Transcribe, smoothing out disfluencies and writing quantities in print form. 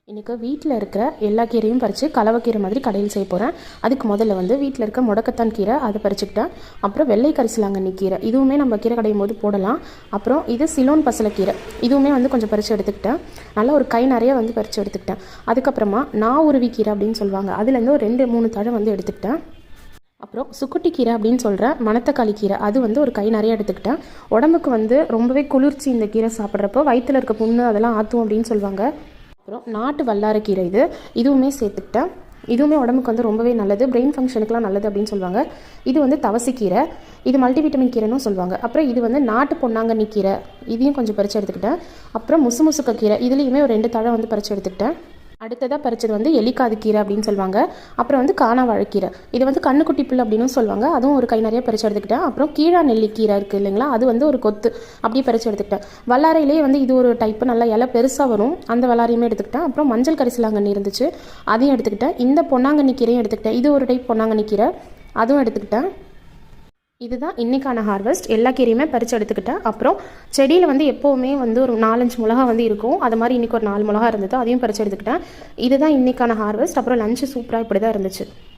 இன்றைக்கி வீட்டில் இருக்கிற எல்லா கீரையும் பறித்து கலவைக்கீரை மாதிரி கடையில் செய்ய போகிறேன். அதுக்கு முதல்ல வந்து வீட்டில் இருக்க முடக்கத்தான் கீரை அதை பறிச்சுக்கிட்டேன். அப்புறம் வெள்ளை கரிசலாங்கண்ணி கீரை, இதுவுமே நம்ம கீரை கடையும் போது போடலாம். அப்புறம் இது சிலோன் பசலைக்கீரை, இதுவுமே வந்து கொஞ்சம் பறித்து எடுத்துக்கிட்டேன். நல்லா ஒரு கை நிறைய வந்து பறித்து எடுத்துக்கிட்டேன். அதுக்கப்புறமா உருவி கீரை அப்படின்னு சொல்லுவாங்க, அதுலேருந்து ஒரு 2-3 தழை வந்து எடுத்துக்கிட்டேன். அப்புறம் சுக்குட்டி கீரை அப்படின்னு சொல்கிற மணத்தக்காளி கீரை, அது வந்து ஒரு கை நிறைய எடுத்துக்கிட்டேன். உடம்புக்கு வந்து ரொம்பவே குளிர்ச்சி இந்த கீரை சாப்பிட்றப்போ, வயிற்றில் இருக்க புண்ணு அதெல்லாம் ஆற்றும் அப்படின்னு சொல்லுவாங்க. அப்புறம் நாட்டு வல்லாரக்கீரை, இதுவுமே சேர்த்துக்கிட்டேன். இதுவுமே உடம்புக்கு வந்து ரொம்பவே நல்லது, பிரெயின் ஃபங்க்ஷனுக்குலாம் நல்லது அப்படின்னு சொல்லுவாங்க. இது வந்து தவசிக்கீரை, இது மல்டிவிட்டமின் கீரைன்னு சொல்லுவாங்க. அப்புறம் இது வந்து நாட்டு பொன்னாங்கண்ணி கீரை, இதையும் கொஞ்சம் பறித்து எடுத்துக்கிட்டேன். அப்புறம் முசுமுசுக்க கீரை, இதுலேயுமே ஒரு 2 தழை வந்து பறித்து எடுத்துக்கிட்டேன். அடுத்ததாக பறிச்சது வந்து எலிக்காது கீரை அப்படின்னு சொல்லுவாங்க. அப்புறம் வந்து காணாவாழைக்கீரை, இது வந்து கண்ணுக்குட்டி புல் அப்படின்னு சொல்லுவாங்க, அதுவும் ஒரு கை நிறைய பறித்து எடுத்துக்கிட்டேன். அப்புறம் கீழா நெல்லிக்கீரை இருக்குது இல்லைங்களா, அது வந்து ஒரு கொத்து அப்படியே பறித்து எடுத்துக்கிட்டேன். வல்லாரையிலே வந்து இது ஒரு டைப்பு, நல்லா இலை பெருசாக வரும், அந்த வல்லாரையுமே எடுத்துக்கிட்டேன். அப்புறம் மஞ்சள் கரிசலாங்கண்ணி இருந்துச்சு, அதையும் எடுத்துக்கிட்டேன். இந்த பொன்னாங்கண்ணி கீரையும் எடுத்துக்கிட்டேன், இது ஒரு டைப் பொன்னாங்கண்ணி கீரை, அதுவும் எடுத்துக்கிட்டேன். இதுதான் இன்றைக்கான ஹார்வெஸ்ட். எல்லா கீரையுமே பறித்து எடுத்துக்கிட்டேன். அப்புறம் செடியில் வந்து எப்போவுமே வந்து ஒரு 4-5 மிளகா வந்து இருக்கும், அது மாதிரி இன்றைக்கி ஒரு 4 மிளகா இருந்தது, அதையும் பறித்து எடுத்துக்கிட்டேன். இதுதான் இன்றைக்கான ஹார்வெஸ்ட். அப்புறம் லஞ்சு சூப்பராக இப்படி தான் இருந்துச்சு.